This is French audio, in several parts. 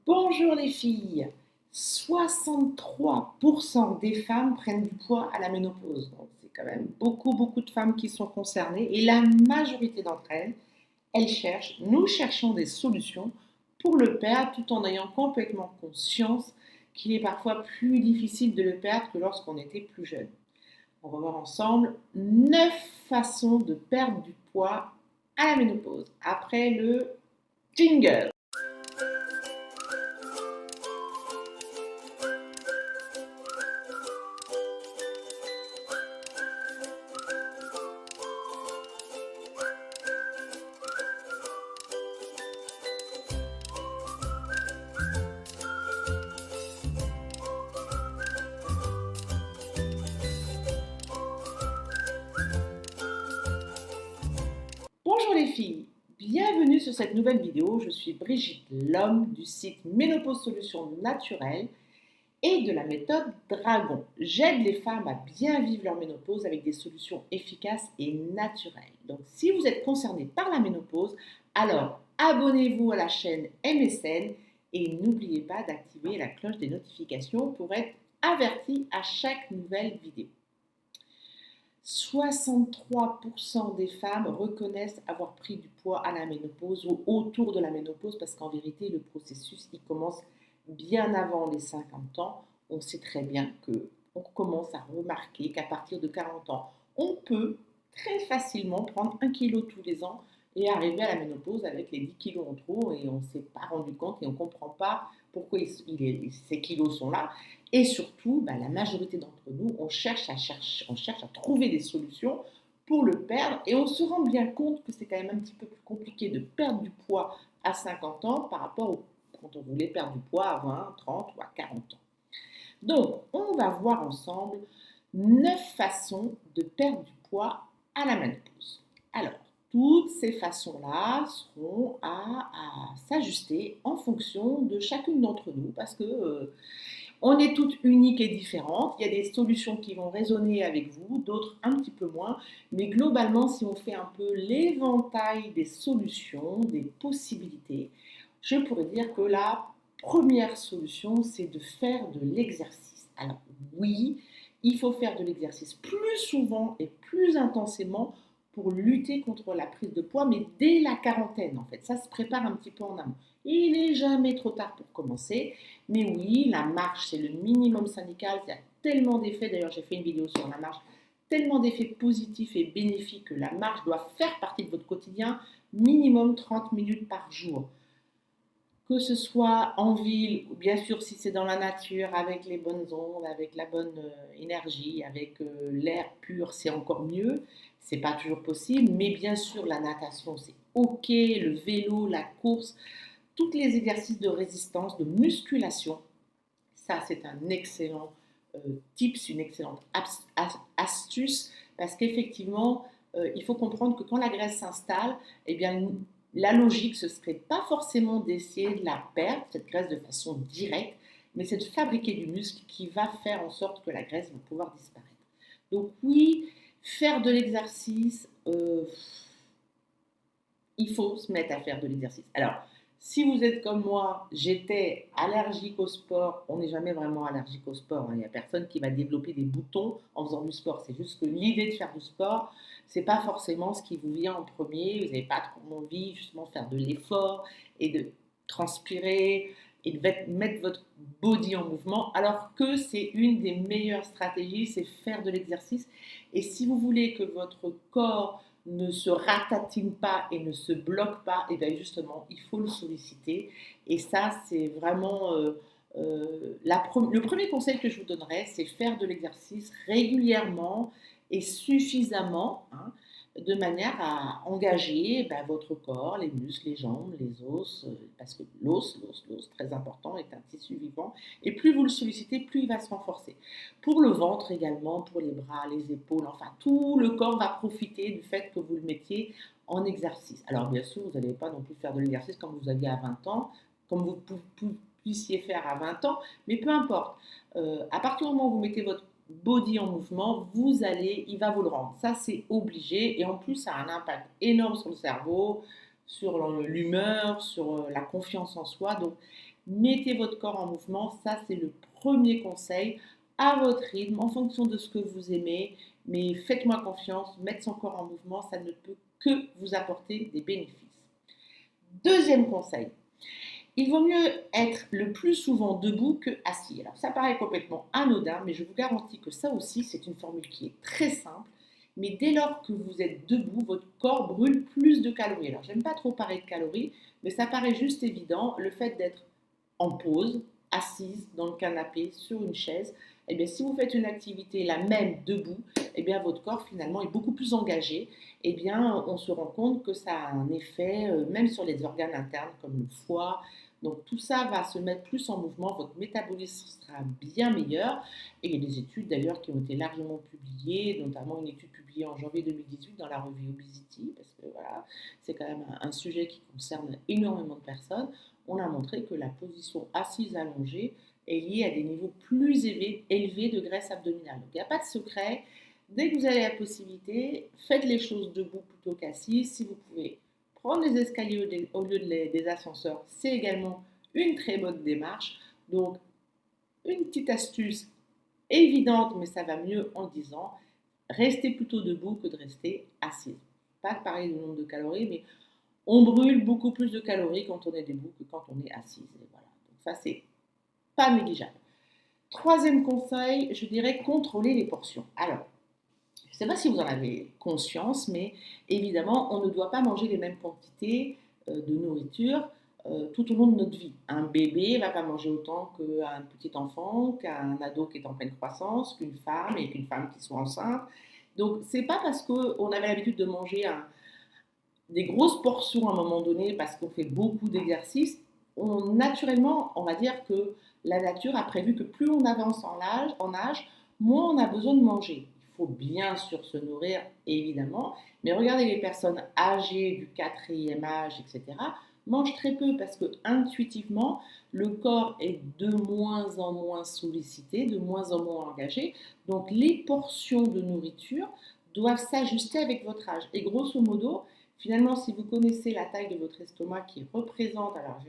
Bonjour les filles, 63% des femmes prennent du poids à la ménopause. Donc c'est quand même beaucoup de femmes qui sont concernées et la majorité d'entre elles, nous cherchons des solutions pour le perdre tout en ayant complètement conscience qu'il est parfois plus difficile de le perdre que lorsqu'on était plus jeune. On va voir ensemble 9 façons de perdre du poids à la ménopause. Après le jingle. Bonjour les filles, bienvenue sur cette nouvelle vidéo. Je suis Brigitte Lhomme du site Ménopause Solutions Naturelles et de la méthode Dragon. J'aide les femmes à bien vivre leur ménopause avec des solutions efficaces et naturelles. Donc si vous êtes concerné par la ménopause, alors abonnez-vous à la chaîne MSN et n'oubliez pas d'activer la cloche des notifications pour être averti à chaque nouvelle vidéo. 63% des femmes reconnaissent avoir pris du poids à la ménopause ou autour de la ménopause parce qu'en vérité, le processus il commence bien avant les 50 ans. On sait très bien qu'on commence à remarquer qu'à partir de 40 ans, on peut très facilement prendre 1 kilo tous les ans et arriver à la ménopause avec les 10 kilos en trop et on ne s'est pas rendu compte et on ne comprend pas pourquoi ces kilos sont là. Et surtout, la majorité d'entre nous, on cherche à trouver des solutions pour le perdre et on se rend bien compte que c'est quand même un petit peu plus compliqué de perdre du poids à 50 ans par rapport à quand on voulait perdre du poids à 20, 30 ou à 40 ans. Donc, on va voir ensemble 9 façons de perdre du poids à la ménopause. Alors, toutes ces façons-là seront à s'ajuster en fonction de chacune d'entre nous parce que on est toutes uniques et différentes. Il y a des solutions qui vont résonner avec vous, d'autres un petit peu moins. Mais globalement, si on fait un peu l'éventail des solutions, des possibilités, je pourrais dire que la première solution, c'est de faire de l'exercice. Alors oui, il faut faire de l'exercice plus souvent et plus intensément pour lutter contre la prise de poids, mais dès la quarantaine en fait. Ça se prépare un petit peu en amont. Il n'est jamais trop tard pour commencer. Mais oui, la marche, c'est le minimum syndical. Il y a tellement d'effets, d'ailleurs j'ai fait une vidéo sur la marche, tellement d'effets positifs et bénéfiques que la marche doit faire partie de votre quotidien, minimum 30 minutes par jour. Que ce soit en ville, ou bien sûr si c'est dans la nature, avec les bonnes ondes, avec la bonne énergie, avec l'air pur, c'est encore mieux. C'est pas toujours possible, mais bien sûr la natation, c'est ok, le vélo, la course, tous les exercices de résistance, de musculation, ça c'est un excellent tips, une excellente astuce, parce qu'effectivement, il faut comprendre que quand la graisse s'installe, eh bien, la logique, ce ne serait pas forcément d'essayer de la perdre, cette graisse de façon directe, mais c'est de fabriquer du muscle qui va faire en sorte que la graisse va pouvoir disparaître. Donc oui, faire de l'exercice, il faut se mettre à faire de l'exercice. Alors, si vous êtes comme moi, j'étais allergique au sport, on n'est jamais vraiment allergique au sport. Il n'y a personne qui va développer des boutons en faisant du sport. C'est juste que l'idée de faire du sport, c'est pas forcément ce qui vous vient en premier. Vous n'avez pas trop envie justement de faire de l'effort et de transpirer et de mettre votre body en mouvement, alors que c'est une des meilleures stratégies, c'est faire de l'exercice. Et si vous voulez que votre corps ne se ratatine pas et ne se bloque pas, et bien justement, il faut le solliciter. Et ça, c'est vraiment le premier conseil que je vous donnerais, c'est faire de l'exercice régulièrement et suffisamment, hein, de manière à engager votre corps, les muscles, les jambes, les os, parce que l'os, très important, est un tissu vivant. Et plus vous le sollicitez, plus il va se renforcer. Pour le ventre également, pour les bras, les épaules, enfin tout le corps va profiter du fait que vous le mettiez en exercice. Alors bien sûr, vous n'allez pas non plus faire de l'exercice comme vous aviez à 20 ans, comme vous puissiez faire à 20 ans, mais peu importe. À partir du moment où vous mettez votre body en mouvement, il va vous le rendre. Ça, c'est obligé. Et en plus, ça a un impact énorme sur le cerveau, sur l'humeur, sur la confiance en soi. Donc, Mettez votre corps en mouvement, ça c'est le premier conseil, à votre rythme, en fonction de ce que vous aimez, mais faites-moi confiance, mettre son corps en mouvement, ça ne peut que vous apporter des bénéfices. Deuxième conseil, il vaut mieux être le plus souvent debout que assis. Alors ça paraît complètement anodin, mais je vous garantis que ça aussi, c'est une formule qui est très simple. Mais dès lors que vous êtes debout, votre corps brûle plus de calories. Alors j'aime pas trop parler de calories, mais ça paraît juste évident. Le fait d'être en pause, assise dans le canapé, sur une chaise, eh bien, si vous faites une activité la même debout, eh bien, votre corps finalement est beaucoup plus engagé. Eh bien, on se rend compte que ça a un effet même sur les organes internes comme le foie. Donc tout ça va se mettre plus en mouvement, votre métabolisme sera bien meilleur. Et il y a des études d'ailleurs qui ont été largement publiées, notamment une étude publiée en janvier 2018 dans la revue Obesity, parce que voilà, c'est quand même un sujet qui concerne énormément de personnes. On a montré que la position assise allongée est liée à des niveaux plus élevés de graisse abdominale. Donc il n'y a pas de secret. Dès que vous avez la possibilité, faites les choses debout plutôt qu'assise. Si vous pouvez prendre les escaliers au lieu des ascenseurs, c'est également une très bonne démarche. Donc, une petite astuce évidente, mais ça va mieux en disant, restez plutôt debout que de rester assise. Pas de parler du nombre de calories, mais on brûle beaucoup plus de calories quand on est debout que quand on est assise. Et voilà. Donc ça, c'est pas négligeable. Troisième conseil, je dirais contrôler les portions. Alors, je ne sais pas si vous en avez conscience, mais évidemment, on ne doit pas manger les mêmes quantités de nourriture tout au long de notre vie. Un bébé ne va pas manger autant qu'un petit enfant, qu'un ado qui est en pleine croissance, qu'une femme et qu'une femme qui soit enceinte. Donc, ce n'est pas parce qu'on avait l'habitude de manger des grosses portions à un moment donné parce qu'on fait beaucoup d'exercices. Naturellement, on va dire que la nature a prévu que plus on avance en âge, moins on a besoin de manger. Il faut bien sûr se nourrir, évidemment, mais regardez les personnes âgées du quatrième âge, etc., mangent très peu parce que intuitivement, le corps est de moins en moins sollicité, de moins en moins engagé. Donc les portions de nourriture doivent s'ajuster avec votre âge. Et grosso modo, finalement, si vous connaissez la taille de votre estomac qui représente, alors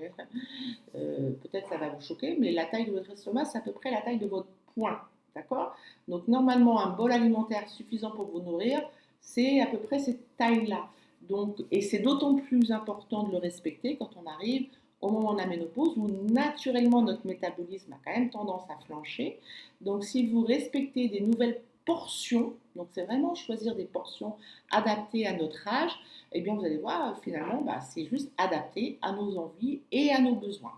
peut-être ça va vous choquer, mais la taille de votre estomac, c'est à peu près la taille de votre poing. D'accord? Donc normalement, un bol alimentaire suffisant pour vous nourrir, c'est à peu près cette taille-là. Donc, et c'est d'autant plus important de le respecter quand on arrive au moment de la ménopause où naturellement notre métabolisme a quand même tendance à flancher. Donc si vous respectez des nouvelles portions, donc c'est vraiment choisir des portions adaptées à notre âge, eh bien vous allez voir finalement c'est juste adapté à nos envies et à nos besoins.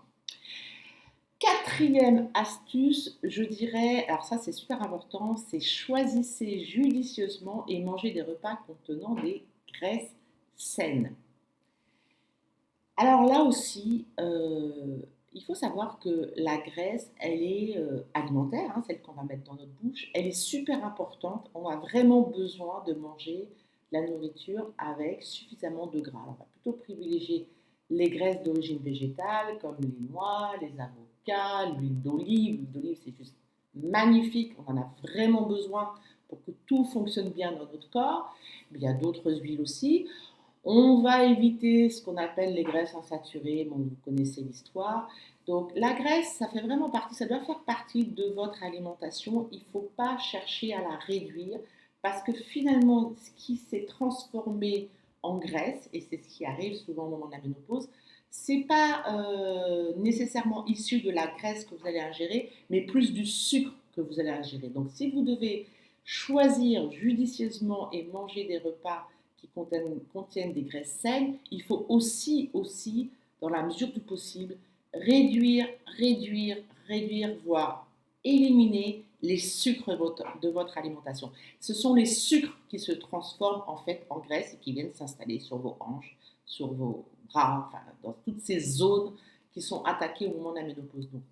Quatrième astuce, je dirais, alors ça c'est super important, c'est choisissez judicieusement et mangez des repas contenant des graisses saines. Alors là aussi, il faut savoir que la graisse, elle est alimentaire, hein, celle qu'on va mettre dans notre bouche, elle est super importante. On a vraiment besoin de manger la nourriture avec suffisamment de gras. Alors, on va plutôt privilégier les graisses d'origine végétale, comme les noix, les avocats, l'huile d'olive. L'huile d'olive, c'est juste magnifique. On en a vraiment besoin pour que tout fonctionne bien dans notre corps. Il y a d'autres huiles aussi. On va éviter ce qu'on appelle les graisses insaturées, bon, vous connaissez l'histoire. Donc la graisse, ça fait vraiment partie, ça doit faire partie de votre alimentation. Il ne faut pas chercher à la réduire parce que finalement, ce qui s'est transformé en graisse, et c'est ce qui arrive souvent au moment de la ménopause, c'est pas nécessairement issu de la graisse que vous allez ingérer, mais plus du sucre que vous allez ingérer. Donc si vous devez choisir judicieusement et manger des repas qui contiennent des graisses saines, il faut aussi, dans la mesure du possible, réduire, voire éliminer les sucres de votre alimentation. Ce sont les sucres qui se transforment en fait en graisse et qui viennent s'installer sur vos hanches, sur vos bras, enfin, dans toutes ces zones qui sont attaquées au moment de la ménopause. Donc,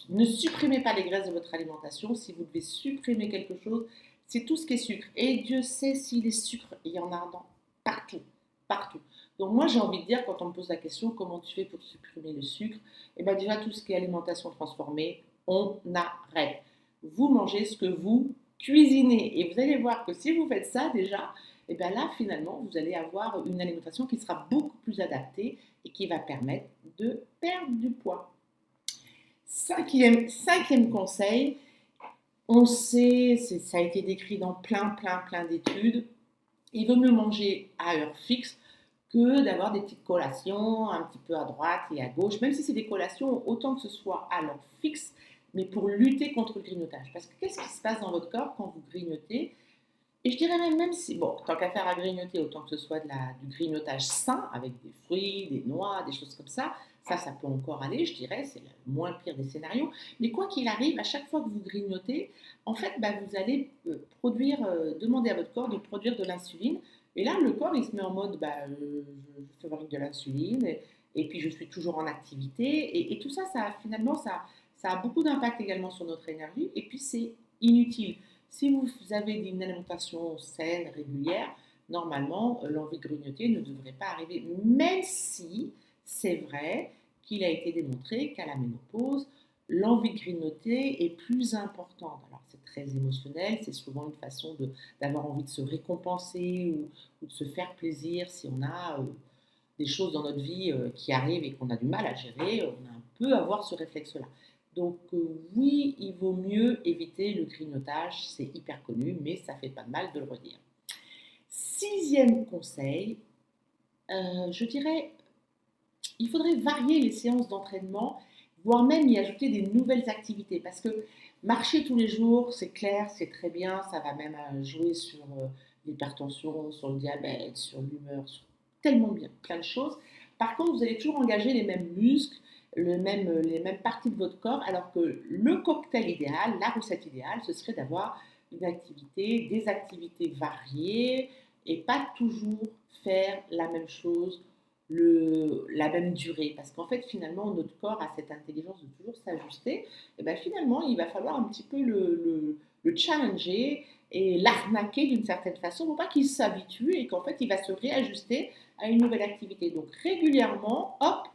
ne supprimez pas les graisses de votre alimentation. Si vous devez supprimer quelque chose, c'est tout ce qui est sucre. Et Dieu sait si les sucres, il y en a partout, partout. Donc moi, j'ai envie de dire, quand on me pose la question, comment tu fais pour supprimer le sucre? Eh bien déjà, tout ce qui est alimentation transformée, on arrête. Vous mangez ce que vous cuisinez. Et vous allez voir que si vous faites ça déjà, et bien là, finalement, vous allez avoir une alimentation qui sera beaucoup plus adaptée et qui va permettre de perdre du poids. Cinquième conseil, on sait, ça a été décrit dans plein d'études, il vaut mieux manger à heure fixe que d'avoir des petites collations un petit peu à droite et à gauche, même si c'est des collations, autant que ce soit à l'heure fixe, mais pour lutter contre le grignotage. Parce que qu'est-ce qui se passe dans votre corps quand vous grignotez? Et je dirais même si, bon, tant qu'à faire à grignoter, autant que ce soit du grignotage sain, avec des fruits, des noix, des choses comme ça peut encore aller, je dirais, c'est le moins pire des scénarios. Mais quoi qu'il arrive, à chaque fois que vous grignotez, en fait, vous allez demander à votre corps de produire de l'insuline. Et là, le corps, il se met en mode, je fabrique de l'insuline, et puis je suis toujours en activité. Et tout ça, finalement, ça a beaucoup d'impact également sur notre énergie. Et puis, c'est inutile. Si vous avez une alimentation saine, régulière, normalement, l'envie de grignoter ne devrait pas arriver, même si c'est vrai qu'il a été démontré qu'à la ménopause, l'envie de grignoter est plus importante. Alors, c'est très émotionnel, c'est souvent une façon d'avoir envie de se récompenser ou de se faire plaisir si on a des choses dans notre vie qui arrivent et qu'on a du mal à gérer, on peut avoir ce réflexe-là. Donc oui, il vaut mieux éviter le grignotage, c'est hyper connu, mais ça fait pas de mal de le redire. Sixième conseil, je dirais, il faudrait varier les séances d'entraînement, voire même y ajouter des nouvelles activités, parce que marcher tous les jours, c'est clair, c'est très bien, ça va même jouer sur l'hypertension, sur le diabète, sur l'humeur, sur tellement bien, plein de choses. Par contre, vous allez toujours engager les mêmes muscles, les mêmes parties de votre corps, alors que le cocktail idéal, la recette idéale, ce serait d'avoir des activités variées et pas toujours faire la même chose, la même durée. Parce qu'en fait, finalement, notre corps a cette intelligence de toujours s'ajuster. Et bien finalement, il va falloir un petit peu le challenger et l'arnaquer d'une certaine façon pour pas qu'il s'habitue et qu'en fait, il va se réajuster à une nouvelle activité. Donc régulièrement, hop,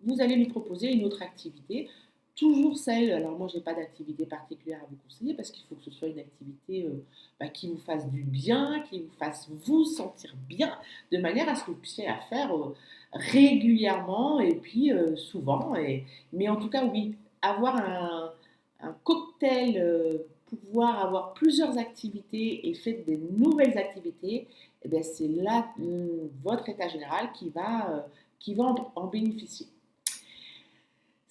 vous allez lui proposer une autre activité. Toujours celle, alors moi je n'ai pas d'activité particulière à vous conseiller parce qu'il faut que ce soit une activité qui vous fasse du bien, qui vous fasse vous sentir bien, de manière à ce que vous puissiez la faire régulièrement et puis souvent. Mais en tout cas, oui, avoir un cocktail, pouvoir avoir plusieurs activités et faire des nouvelles activités, eh bien, c'est là votre état général qui va en bénéficier.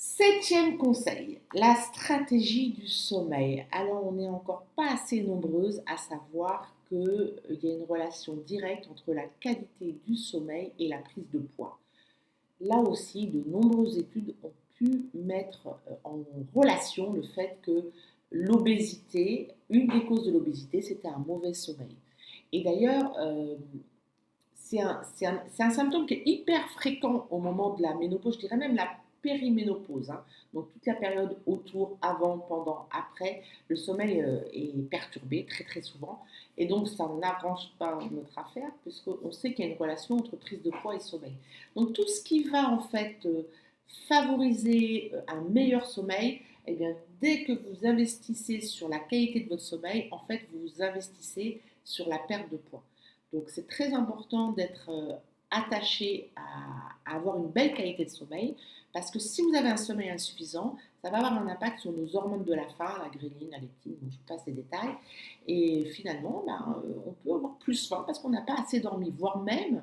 Septième conseil, la stratégie du sommeil. Alors, on n'est encore pas assez nombreuses à savoir qu'il y a une relation directe entre la qualité du sommeil et la prise de poids. Là aussi, de nombreuses études ont pu mettre en relation le fait que l'obésité, une des causes de l'obésité, c'était un mauvais sommeil. Et d'ailleurs, c'est un symptôme qui est hyper fréquent au moment de la ménopause, je dirais même la périménopause, hein. Donc toute la période autour, avant, pendant, après, le sommeil est perturbé très souvent et donc ça n'arrange pas notre affaire puisqu'on sait qu'il y a une relation entre prise de poids et sommeil. Donc tout ce qui va en fait favoriser un meilleur sommeil, eh bien dès que vous investissez sur la qualité de votre sommeil, en fait vous investissez sur la perte de poids. Donc c'est très important d'être attaché à avoir une belle qualité de sommeil parce que si vous avez un sommeil insuffisant, ça va avoir un impact sur nos hormones de la faim, la ghrelin, la leptine, je vous passe les détails. Et finalement, on peut avoir plus faim parce qu'on n'a pas assez dormi, voire même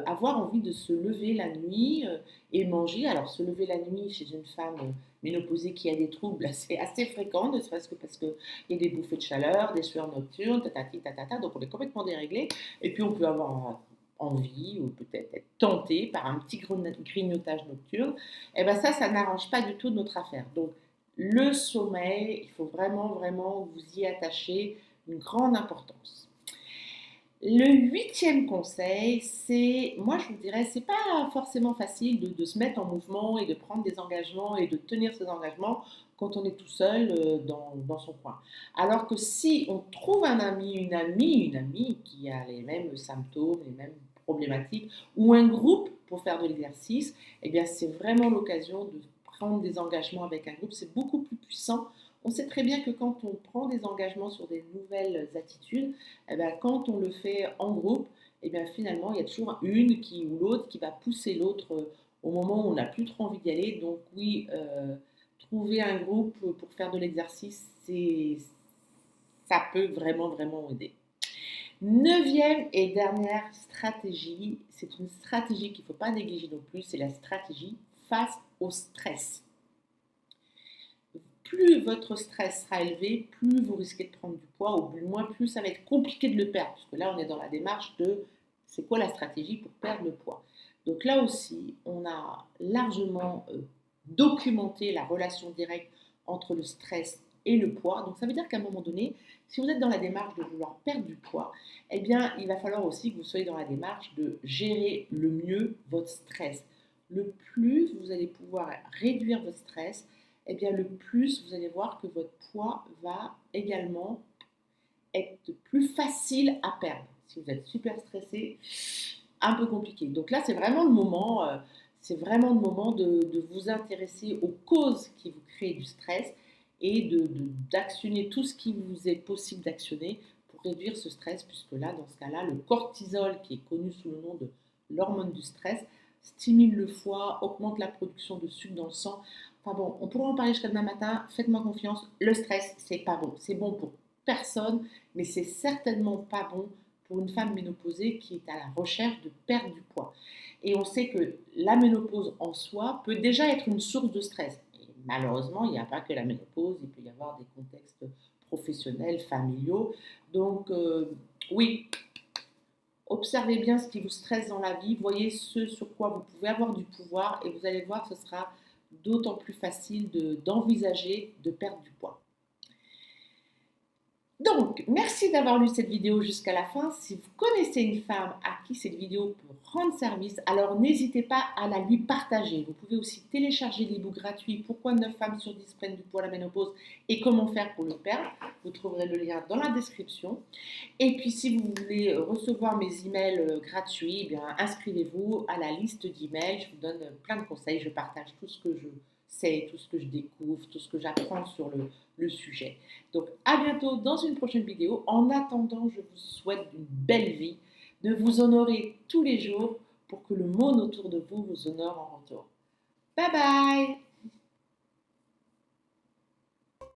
avoir envie de se lever la nuit et manger. Alors se lever la nuit chez une femme ménopausée qui a des troubles, c'est assez fréquent, ne serait-ce que parce qu'il y a des bouffées de chaleur, des sueurs nocturnes, donc on est complètement déréglé. Et puis on peut avoir envie ou peut-être être tenté par un petit grignotage nocturne, et bien ça n'arrange pas du tout notre affaire. Donc le sommeil, il faut vraiment vous y attacher une grande importance. Le huitième conseil, moi je vous dirais, c'est pas forcément facile de se mettre en mouvement et de prendre des engagements et de tenir ces engagements quand on est tout seul dans son coin. Alors que si on trouve un ami, une amie qui a les mêmes symptômes, les mêmes problématiques, ou un groupe pour faire de l'exercice, eh bien c'est vraiment l'occasion de prendre des engagements avec un groupe. C'est beaucoup plus puissant. On sait très bien que quand on prend des engagements sur des nouvelles attitudes, eh bien, quand on le fait en groupe, eh bien, finalement, il y a toujours une ou l'autre qui va pousser l'autre au moment où on n'a plus trop envie d'y aller. Donc oui, trouver un groupe pour faire de l'exercice, ça peut vraiment, vraiment aider. Neuvième et dernière stratégie, c'est une stratégie qu'il ne faut pas négliger non plus, c'est la stratégie face au stress. Plus votre stress sera élevé, plus vous risquez de prendre du poids, ou du moins plus ça va être compliqué de le perdre, parce que là on est dans la démarche de c'est quoi la stratégie pour perdre le poids. Donc là aussi, on a largement documenté la relation directe entre le stress et le poids. Donc ça veut dire qu'à un moment donné, si vous êtes dans la démarche de vouloir perdre du poids, eh bien il va falloir aussi que vous soyez dans la démarche de gérer le mieux votre stress. Le plus vous allez pouvoir réduire votre stress, eh bien le plus vous allez voir que votre poids va également être plus facile à perdre. Si vous êtes super stressé, un peu compliqué. Donc là, c'est vraiment le moment, de vous intéresser aux causes qui vous créent du stress et d'actionner tout ce qui vous est possible d'actionner pour réduire ce stress, puisque là, dans ce cas-là, le cortisol, qui est connu sous le nom de l'hormone du stress, stimule le foie, augmente la production de sucre dans le sang. Enfin bon, on pourra en parler jusqu'à demain matin, faites-moi confiance, le stress, c'est pas bon. C'est bon pour personne, mais c'est certainement pas bon pour une femme ménopausée qui est à la recherche de perdre du poids. Et on sait que la ménopause en soi peut déjà être une source de stress. Et malheureusement, il n'y a pas que la ménopause, il peut y avoir des contextes professionnels, familiaux. Donc oui, observez bien ce qui vous stresse dans la vie, voyez ce sur quoi vous pouvez avoir du pouvoir et vous allez voir, ce sera d'autant plus facile d'envisager de perdre du poids. Donc, merci d'avoir lu cette vidéo jusqu'à la fin. Si vous connaissez une femme à qui cette vidéo peut rendre service, alors n'hésitez pas à la lui partager. Vous pouvez aussi télécharger l'e-book gratuit Pourquoi 9 femmes sur 10 prennent du poids à la ménopause et comment faire pour le perdre. Vous trouverez le lien dans la description. Et puis, si vous voulez recevoir mes emails gratuits, eh bien, inscrivez-vous à la liste d'emails. Je vous donne plein de conseils. Je partage tout ce que je sais, tout ce que je découvre, tout ce que j'apprends sur le sujet. Donc, à bientôt dans une prochaine vidéo. En attendant, je vous souhaite une belle vie, de vous honorer tous les jours pour que le monde autour de vous vous honore en retour. Bye bye!